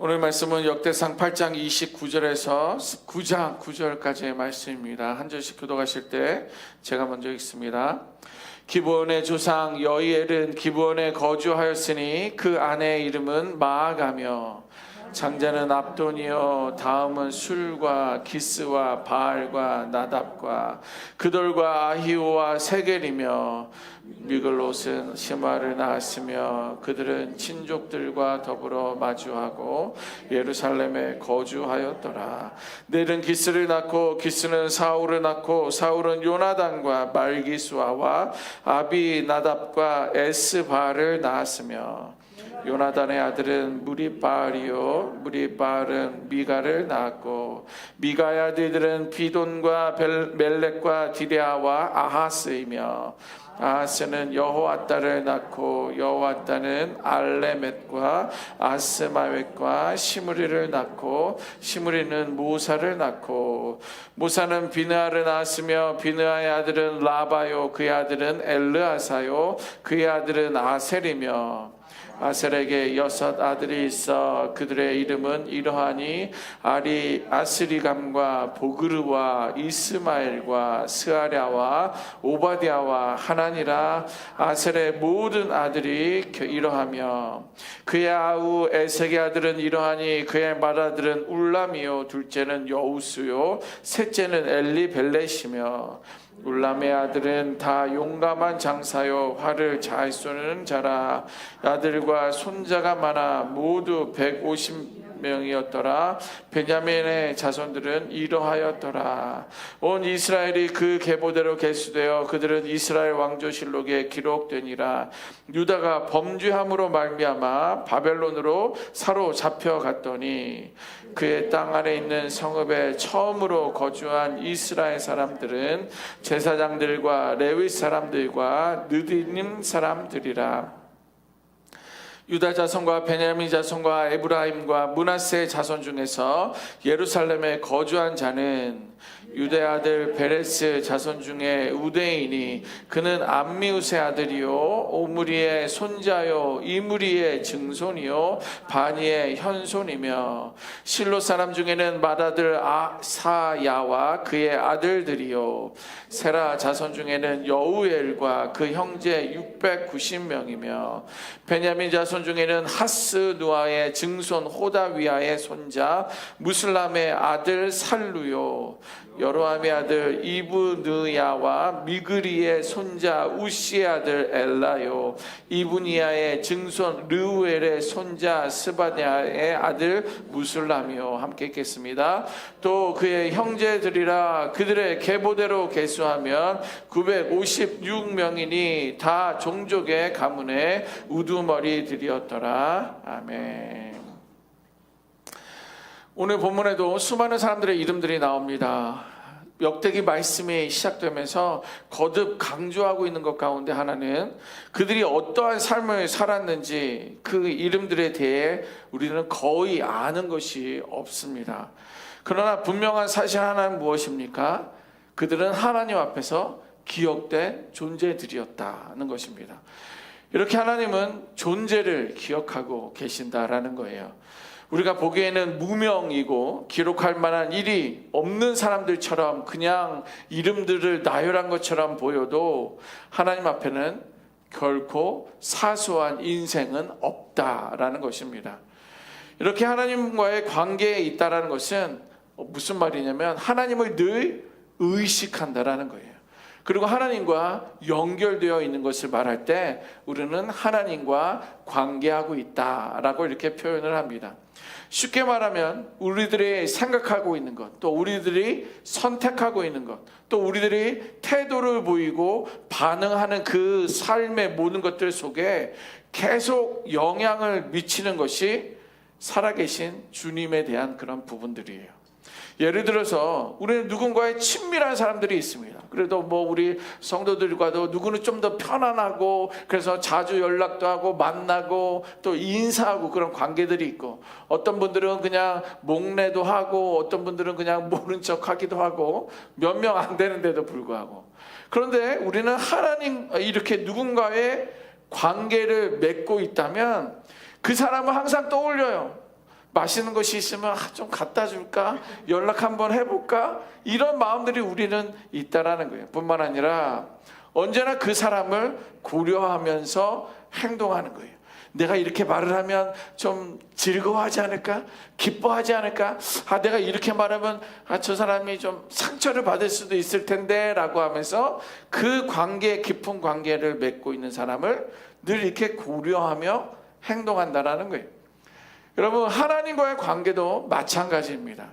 오늘 말씀은 역대상 8장 29절에서 9장 9절까지의 말씀입니다. 한 절씩 교독하실 때 제가 먼저 읽습니다. 기브온의 조상 여이엘은 기브온에 거주하였으니 그 아내의 이름은 마아가며 장자는 압돈이요 다음은 술과 기스와 바알과 나답과 그돌과 아히오와 세겔이며 미글롯은 시마를 낳았으며 그들은 친족들과 더불어 마주하고 예루살렘에 거주하였더라. 넬은 기스를 낳고 기스는 사울을 낳고 사울은 요나단과 말기수아와 아비나답과 에스바를 낳았으며 요나단의 아들은 무리바알이요 무리바알은 미가를 낳았고 미가의 아들들은 비돈과 멜렉과 디레아와 아하스이며 아하스는 여호와따를 낳고 여호와따는 알레멧과 아스마웻과 시므리를 낳고 시므리는 모사를 낳고 모사는 비느하를 낳았으며 비느하의 아들은 라바요 그의 아들은 엘르아사요 그의 아들은 아셀이며 아셀에게 6 아들이 있어 그들의 이름은 이러하니 아스리감과 보그르와 이스마엘과 스아랴와 오바댜와 하나니라. 아셀의 모든 아들이 이러하며 그의 아우 에색의 아들은 이러하니 그의 맏아들은 울람이요 둘째는 여우스요 셋째는 엘리벨렛이며 울람의 아들은 다 용감한 장사요 활을 잘 쏘는 자라. 아들과 손자가 많아 모두 150명이었더라. 베냐민의 자손들은 이러하였더라. 온 이스라엘이 그 계보대로 계수되어 그들은 이스라엘 왕조실록에 기록되니라. 유다가 범죄함으로 말미암아 바벨론으로 사로잡혀 갔더니 그의 땅 안에 있는 성읍에 처음으로 거주한 이스라엘 사람들은 제사장들과 레위 사람들과 느디님 사람들이라. 유다 자손과 베냐민 자손과 에브라임과 므낫세 자손 중에서 예루살렘에 거주한 자는 유대 아들 베레스 자손 중에 우대이니 그는 암미우스의 아들이요 오므리의 손자요 이므리의 증손이요 바니의 현손이며 실로 사람 중에는 맏아들 아사야와 그의 아들들이요 세라 자손 중에는 여우엘과 그 형제 690명이며 베냐민 자손 중에는 하스 누아의 증손 호다위아의 손자 무슬람의 아들 살루요 여로함의 아들 이브느야와 미그리의 손자 우시의 아들 엘라요 이브니야의 증손 르우엘의 손자 스바냐의 아들 무슬람이요. 함께 읽겠습니다. 또 그의 형제들이라 그들의 계보대로 계수하면 956명이니 다 종족의 가문의 우두머리들이었더라. 아멘. 오늘 본문에도 수많은 사람들의 이름들이 나옵니다. 역대기 말씀이 시작되면서 거듭 강조하고 있는 것 가운데 하나는 그들이 어떠한 삶을 살았는지 그 이름들에 대해 우리는 거의 아는 것이 없습니다. 그러나 분명한 사실 하나는 무엇입니까? 그들은 하나님 앞에서 기억된 존재들이었다는 것입니다. 이렇게 하나님은 존재를 기억하고 계신다라는 거예요. 우리가 보기에는 무명이고 기록할 만한 일이 없는 사람들처럼 그냥 이름들을 나열한 것처럼 보여도 하나님 앞에는 결코 사소한 인생은 없다라는 것입니다. 이렇게 하나님과의 관계에 있다라는 것은 무슨 말이냐면 하나님을 늘 의식한다라는 거예요. 그리고 하나님과 연결되어 있는 것을 말할 때 우리는 하나님과 관계하고 있다라고 이렇게 표현을 합니다. 쉽게 말하면 우리들이 생각하고 있는 것, 또 우리들이 선택하고 있는 것, 또 우리들이 태도를 보이고 반응하는 그 삶의 모든 것들 속에 계속 영향을 미치는 것이 살아계신 주님에 대한 그런 부분들이에요. 예를 들어서 우리는 누군가의 친밀한 사람들이 있습니다. 그래도 우리 성도들과도 누구는 좀 더 편안하고 그래서 자주 연락도 하고 만나고 또 인사하고 그런 관계들이 있고 어떤 분들은 그냥 목례도 하고 어떤 분들은 그냥 모른 척 하기도 하고 몇 명 안 되는데도 불구하고 그런데 우리는 하나님 이렇게 누군가의 관계를 맺고 있다면 그 사람은 항상 떠올려요. 맛있는 것이 있으면 좀 갖다 줄까? 연락 한번 해볼까? 이런 마음들이 우리는 있다라는 거예요. 뿐만 아니라 언제나 그 사람을 고려하면서 행동하는 거예요. 내가 이렇게 말을 하면 좀 즐거워하지 않을까? 기뻐하지 않을까? 내가 이렇게 말하면 저 사람이 좀 상처를 받을 수도 있을 텐데 라고 하면서 그 관계, 깊은 관계를 맺고 있는 사람을 늘 이렇게 고려하며 행동한다라는 거예요. 여러분, 하나님과의 관계도 마찬가지입니다.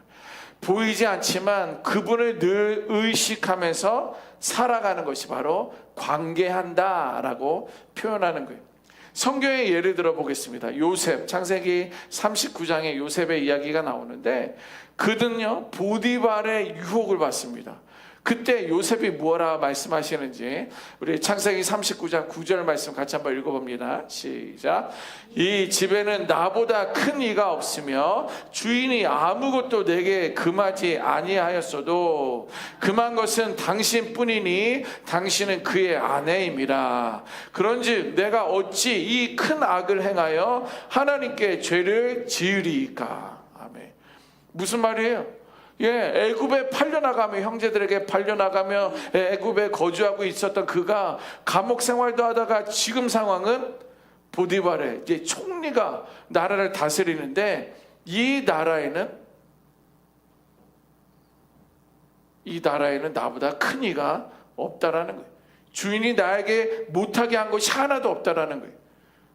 보이지 않지만 그분을 늘 의식하면서 살아가는 것이 바로 관계한다라고 표현하는 거예요. 성경의 예를 들어 보겠습니다. 요셉, 창세기 39장에 요셉의 이야기가 나오는데 그는요 보디발의 유혹을 받습니다. 그때 요셉이 뭐라 말씀하시는지 우리 창세기 39장 9절 말씀 같이 한번 읽어봅니다. 시작. 이 집에는 나보다 큰 이가 없으며 주인이 아무것도 내게 금하지 아니하였어도 금한 것은 당신뿐이니 당신은 그의 아내임이라. 그런즉 내가 어찌 이 큰 악을 행하여 하나님께 죄를 지으리이까. 아멘. 무슨 말이에요? 애굽에 팔려나가며 형제들에게 팔려나가며 애굽에 거주하고 있었던 그가 감옥 생활도 하다가 지금 상황은 보디발의 이제 총리가 나라를 다스리는데 이 나라에는 나보다 큰 이가 없다라는 거예요. 주인이 나에게 못하게 한 것이 하나도 없다라는 거예요.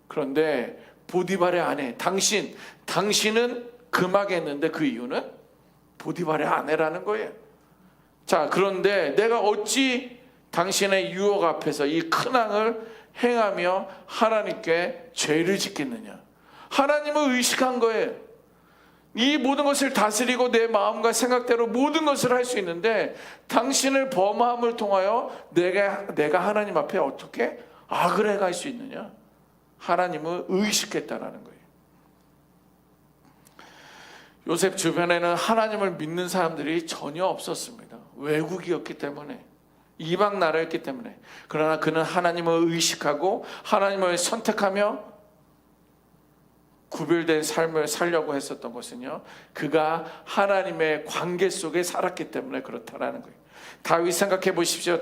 그런데 보디발의 아내 당신은 금하게 했는데 그 이유는 보디발의 아내라는 거예요. 자, 그런데 내가 어찌 당신의 유혹 앞에서 이 큰 악을 행하며 하나님께 죄를 짓겠느냐. 하나님을 의식한 거예요. 이 모든 것을 다스리고 내 마음과 생각대로 모든 것을 할 수 있는데 당신을 범함을 통하여 내가 하나님 앞에 어떻게 악을 행할 수 있느냐. 하나님을 의식했다라는 거예요. 요셉 주변에는 하나님을 믿는 사람들이 전혀 없었습니다. 외국이었기 때문에, 이방 나라였기 때문에. 그러나 그는 하나님을 의식하고 하나님을 선택하며 구별된 삶을 살려고 했었던 것은요, 그가 하나님의 관계 속에 살았기 때문에 그렇다라는 거예요. 다윗 생각해 보십시오.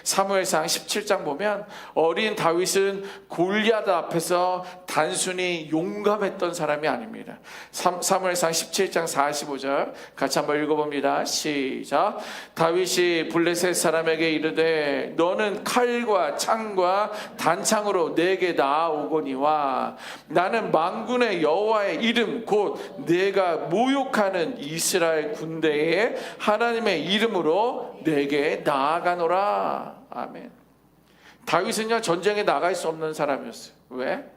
사무엘상 17장 보면 어린 다윗은 골리앗 앞에서 단순히 용감했던 사람이 아닙니다. 사무엘상 17장 45절 같이 한번 읽어봅니다. 시작. 다윗이 블레셋 사람에게 이르되 너는 칼과 창과 단창으로 내게 나아오거니와 나는 만군의 여호와의 이름 곧 내가 모욕하는 이스라엘 군대의 하나님의 이름으로 내게 나아가노라. 아멘. 다윗은요 전쟁에 나갈 수 없는 사람이었어요. 왜?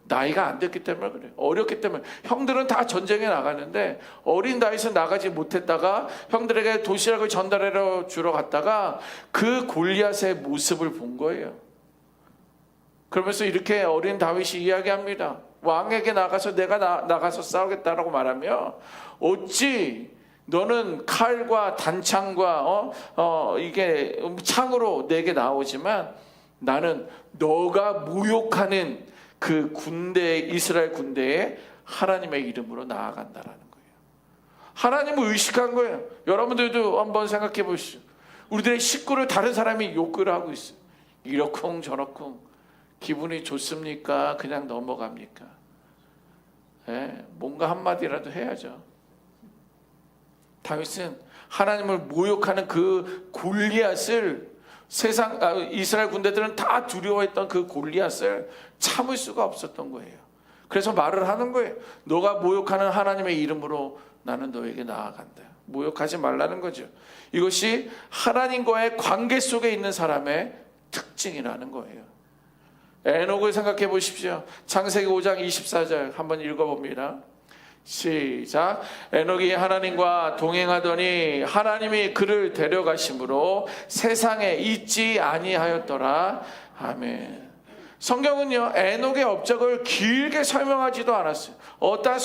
나이가 안 됐기 때문에 그래요. 어렸기 때문에. 형들은 다 전쟁에 나가는데 어린 다윗은 나가지 못했다가 형들에게 도시락을 전달해 주러 갔다가 그 골리앗의 모습을 본 거예요. 그러면서 이렇게 어린 다윗이 이야기합니다. 왕에게 나가서 내가 나가서 싸우겠다라고 말하며 어찌 너는 칼과 단창과 이게 창으로 내게 나오지만 나는 너가 모욕하는 그 군대, 이스라엘 군대에 하나님의 이름으로 나아간다라는 거예요. 하나님을 의식한 거예요. 여러분들도 한번 생각해 보시죠. 우리들의 식구를 다른 사람이 욕을 하고 있어요. 이러쿵 저러쿵 기분이 좋습니까? 그냥 넘어갑니까? 뭔가 한마디라도 해야죠. 다윗은 하나님을 모욕하는 그 골리앗을 이스라엘 군대들은 다 두려워했던 그 골리앗을 참을 수가 없었던 거예요. 그래서 말을 하는 거예요. 너가 모욕하는 하나님의 이름으로 나는 너에게 나아간다. 모욕하지 말라는 거죠. 이것이 하나님과의 관계 속에 있는 사람의 특징이라는 거예요. 에녹을 생각해 보십시오. 창세기 5장 24절 한번 읽어봅니다. 시작. 에녹이 하나님과 동행하더니 하나님이 그를 데려가심으로 세상에 있지 아니하였더라. 아멘. 성경은요 에녹의 업적을 길게 설명하지도 않았어요. 어떤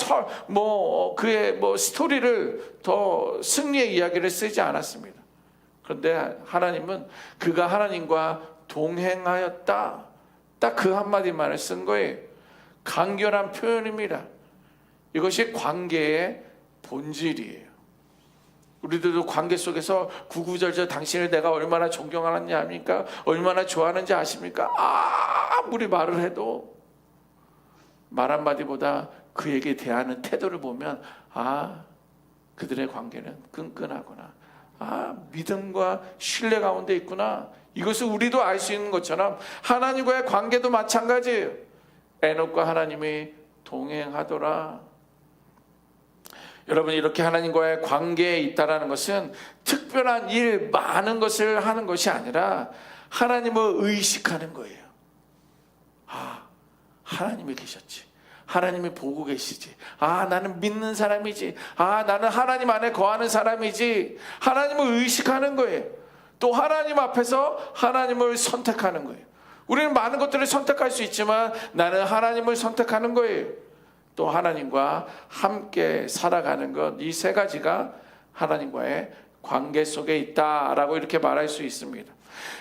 그의 스토리를 더 승리의 이야기를 쓰지 않았습니다. 그런데 하나님은 그가 하나님과 동행하였다. 딱 그 한마디만을 쓴 거예요. 간결한 표현입니다. 이것이 관계의 본질이에요. 우리들도 관계 속에서 구구절절 당신을 내가 얼마나 존경하느냐 합니까? 얼마나 좋아하는지 아십니까? 아무리 말을 해도 말 한마디보다 그에게 대하는 태도를 보면 그들의 관계는 끈끈하구나. 믿음과 신뢰 가운데 있구나. 이것을 우리도 알 수 있는 것처럼 하나님과의 관계도 마찬가지예요. 에녹과 하나님이 동행하더라. 여러분, 이렇게 하나님과의 관계에 있다라는 것은 특별한 일, 많은 것을 하는 것이 아니라 하나님을 의식하는 거예요. 하나님이 계셨지. 하나님이 보고 계시지. 나는 믿는 사람이지. 나는 하나님 안에 거하는 사람이지. 하나님을 의식하는 거예요. 또 하나님 앞에서 하나님을 선택하는 거예요. 우리는 많은 것들을 선택할 수 있지만 나는 하나님을 선택하는 거예요. 또 하나님과 함께 살아가는 것, 이 세 가지가 하나님과의 관계 속에 있다라고 이렇게 말할 수 있습니다.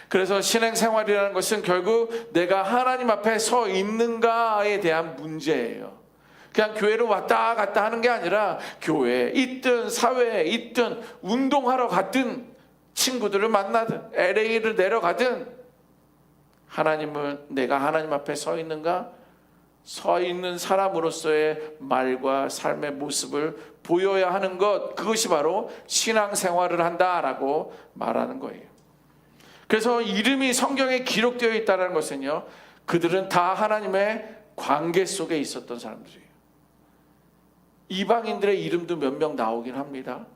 그래서 신앙생활이라는 것은 결국 내가 하나님 앞에 서 있는가에 대한 문제예요. 그냥 교회로 왔다 갔다 하는 게 아니라 교회에 있든 사회에 있든 운동하러 갔든 친구들을 만나든 LA를 내려가든 내가 하나님 앞에 서 있는가? 서 있는 사람으로서의 말과 삶의 모습을 보여야 하는 것, 그것이 바로 신앙생활을 한다라고 말하는 거예요. 그래서 이름이 성경에 기록되어 있다는 것은요, 그들은 다 하나님의 관계 속에 있었던 사람들이에요. 이방인들의 이름도 몇 명 나오긴 합니다.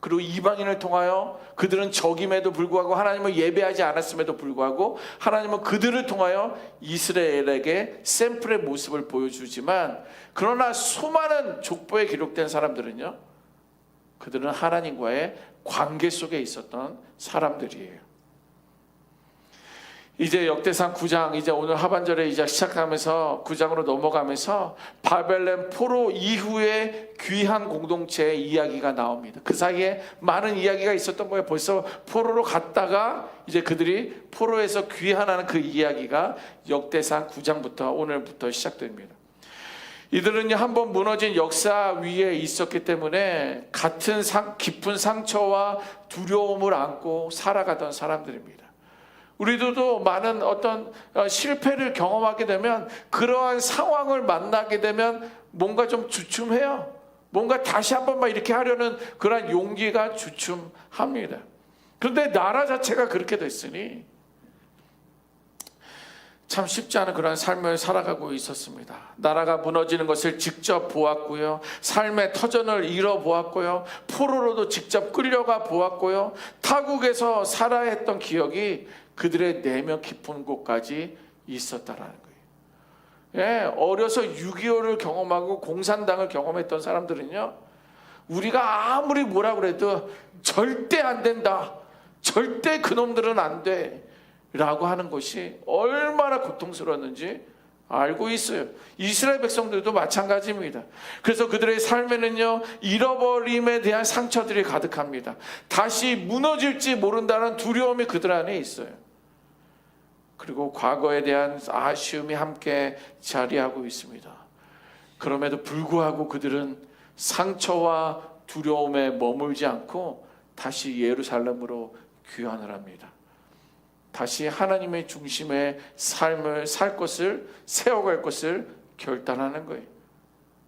그리고 이방인을 통하여 그들은 적임에도 불구하고 하나님을 예배하지 않았음에도 불구하고 하나님은 그들을 통하여 이스라엘에게 샘플의 모습을 보여주지만, 그러나 수많은 족보에 기록된 사람들은요, 그들은 하나님과의 관계 속에 있었던 사람들이에요. 이제 역대상 9장, 이제 오늘 하반절에 이제 시작하면서 9장으로 넘어가면서 바벨론 포로 이후에 귀한 공동체의 이야기가 나옵니다. 그 사이에 많은 이야기가 있었던 거예요. 벌써 포로로 갔다가 이제 그들이 포로에서 귀환하는 그 이야기가 역대상 9장부터 오늘부터 시작됩니다. 이들은 한번 무너진 역사 위에 있었기 때문에 같은 깊은 상처와 두려움을 안고 살아가던 사람들입니다. 우리들도 많은 어떤 실패를 경험하게 되면, 그러한 상황을 만나게 되면 뭔가 좀 주춤해요. 뭔가 다시 한번 막 이렇게 하려는 그런 용기가 주춤합니다. 그런데 나라 자체가 그렇게 됐으니 참 쉽지 않은 그런 삶을 살아가고 있었습니다. 나라가 무너지는 것을 직접 보았고요, 삶의 터전을 잃어보았고요, 포로로도 직접 끌려가 보았고요, 타국에서 살아야 했던 기억이 그들의 내면 깊은 곳까지 있었다라는 거예요. 어려서 6.25를 경험하고 공산당을 경험했던 사람들은요, 우리가 아무리 뭐라 그래도 절대 안 된다, 절대 그놈들은 안 돼 라고 하는 것이 얼마나 고통스러웠는지 알고 있어요. 이스라엘 백성들도 마찬가지입니다. 그래서 그들의 삶에는요, 잃어버림에 대한 상처들이 가득합니다. 다시 무너질지 모른다는 두려움이 그들 안에 있어요. 그리고 과거에 대한 아쉬움이 함께 자리하고 있습니다. 그럼에도 불구하고 그들은 상처와 두려움에 머물지 않고 다시 예루살렘으로 귀환을 합니다. 다시 하나님의 중심의 삶을 살 것을, 세워갈 것을 결단하는 거예요.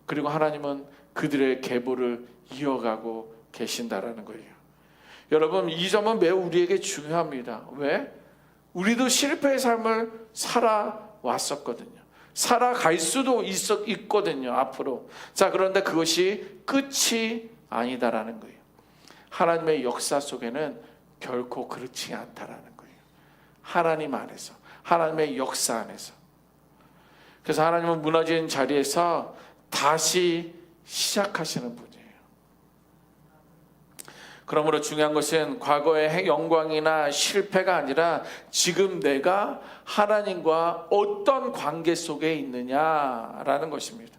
그리고 하나님은 그들의 계보를 이어가고 계신다라는 거예요. 여러분, 이 점은 매우 우리에게 중요합니다. 왜? 우리도 실패의 삶을 살아왔었거든요. 살아갈 수도 있거든요, 앞으로. 자, 그런데 그것이 끝이 아니다라는 거예요. 하나님의 역사 속에는 결코 그렇지 않다라는 거예요. 하나님 안에서, 하나님의 역사 안에서. 그래서 하나님은 무너진 자리에서 다시 시작하시는 분이에요. 그러므로 중요한 것은 과거의 영광이나 실패가 아니라 지금 내가 하나님과 어떤 관계 속에 있느냐라는 것입니다.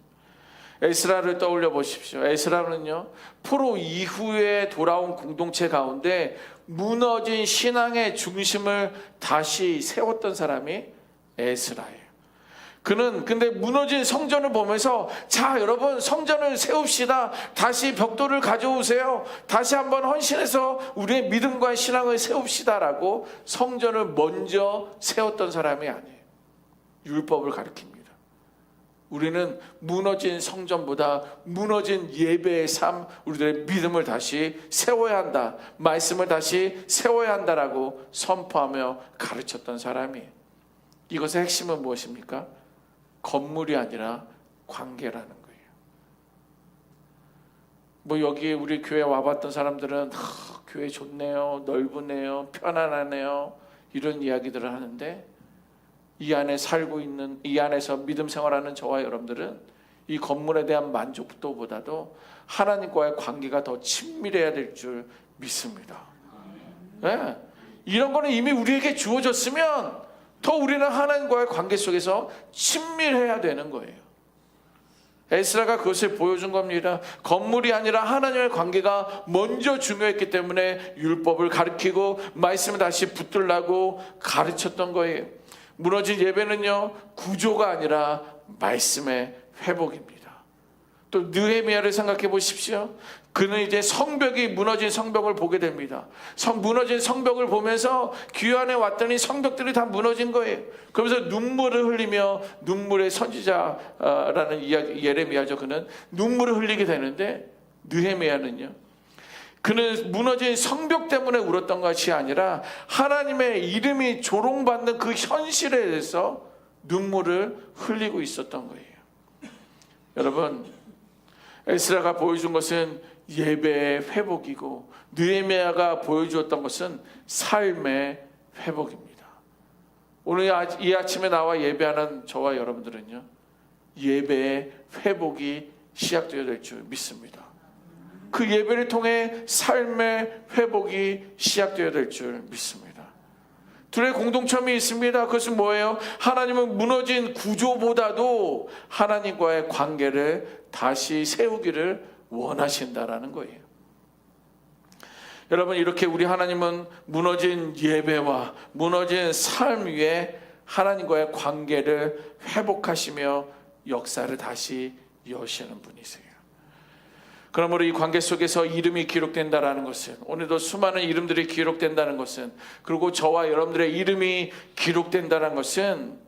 에스라를 떠올려 보십시오. 에스라는요, 포로 이후에 돌아온 공동체 가운데 무너진 신앙의 중심을 다시 세웠던 사람이 에스라예요. 그는 근데 무너진 성전을 보면서 자 여러분 성전을 세웁시다. 다시 벽돌을 가져오세요. 다시 한번 헌신해서 우리의 믿음과 신앙을 세웁시다라고 성전을 먼저 세웠던 사람이 아니에요. 율법을 가리킵니다. 우리는 무너진 성전보다 무너진 예배의 삶, 우리들의 믿음을 다시 세워야 한다. 말씀을 다시 세워야 한다라고 선포하며 가르쳤던 사람이에요. 이것의 핵심은 무엇입니까? 건물이 아니라 관계라는 거예요. 뭐 여기 우리 교회 와봤던 사람들은 교회 좋네요, 넓으네요, 편안하네요 이런 이야기들을 하는데 이 안에 살고 있는, 이 안에서 믿음 생활하는 저와 여러분들은 이 건물에 대한 만족도보다도 하나님과의 관계가 더 친밀해야 될 줄 믿습니다. 네. 이런 거는 이미 우리에게 주어졌으면 더 우리는 하나님과의 관계 속에서 친밀해야 되는 거예요. 에스라가 그것을 보여준 겁니다. 건물이 아니라 하나님의 관계가 먼저 중요했기 때문에 율법을 가르치고 말씀을 다시 붙들라고 가르쳤던 거예요. 무너진 예배는요, 구조가 아니라 말씀의 회복입니다. 또 느헤미야를 생각해 보십시오. 그는 이제 성벽이 무너진 성벽을 보게 됩니다. 무너진 성벽을 보면서 귀환에 왔더니 성벽들이 다 무너진 거예요. 그러면서 눈물을 흘리며, 눈물의 선지자라는 이야기, 예레미야죠. 그는 눈물을 흘리게 되는데 느헤미야는요, 그는 무너진 성벽 때문에 울었던 것이 아니라 하나님의 이름이 조롱받는 그 현실에 대해서 눈물을 흘리고 있었던 거예요. 여러분, 에스라가 보여준 것은 예배의 회복이고 느헤미야가 보여주었던 것은 삶의 회복입니다. 오늘 이 아침에 나와 예배하는 저와 여러분들은요, 예배의 회복이 시작되어야 될 줄 믿습니다. 그 예배를 통해 삶의 회복이 시작되어야 될 줄 믿습니다. 둘의 공동점이 있습니다. 그것은 뭐예요? 하나님은 무너진 구조보다도 하나님과의 관계를 다시 세우기를 원하신다라는 거예요. 여러분, 이렇게 우리 하나님은 무너진 예배와 무너진 삶 위에 하나님과의 관계를 회복하시며 역사를 다시 여시는 분이세요. 그러므로 이 관계 속에서 이름이 기록된다라는 것은, 오늘도 수많은 이름들이 기록된다는 것은, 그리고 저와 여러분들의 이름이 기록된다는 것은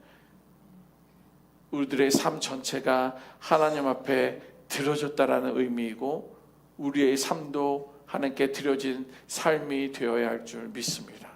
우리들의 삶 전체가 하나님 앞에 드려졌다라는 의미이고 우리의 삶도 하나님께 드려진 삶이 되어야 할 줄 믿습니다.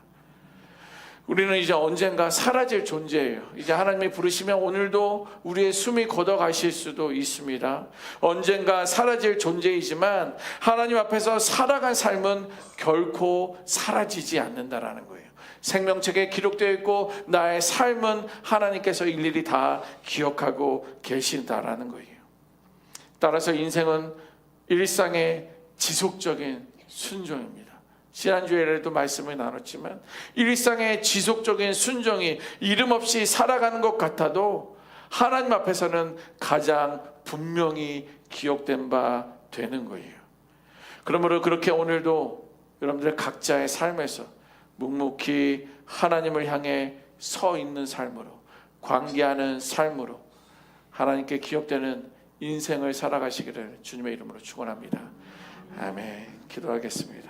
우리는 이제 언젠가 사라질 존재예요. 이제 하나님이 부르시면 오늘도 우리의 숨이 걷어가실 수도 있습니다. 언젠가 사라질 존재이지만 하나님 앞에서 살아간 삶은 결코 사라지지 않는다라는 거예요. 생명책에 기록되어 있고 나의 삶은 하나님께서 일일이 다 기억하고 계신다라는 거예요. 따라서 인생은 일상의 지속적인 순종입니다. 지난주에도 말씀을 나눴지만 일상의 지속적인 순종이 이름 없이 살아가는 것 같아도 하나님 앞에서는 가장 분명히 기억된 바 되는 거예요. 그러므로 그렇게 오늘도 여러분들 각자의 삶에서 묵묵히 하나님을 향해 서 있는 삶으로, 관계하는 삶으로 하나님께 기억되는 인생을 살아가시기를 주님의 이름으로 축원합니다. 아멘. 기도하겠습니다.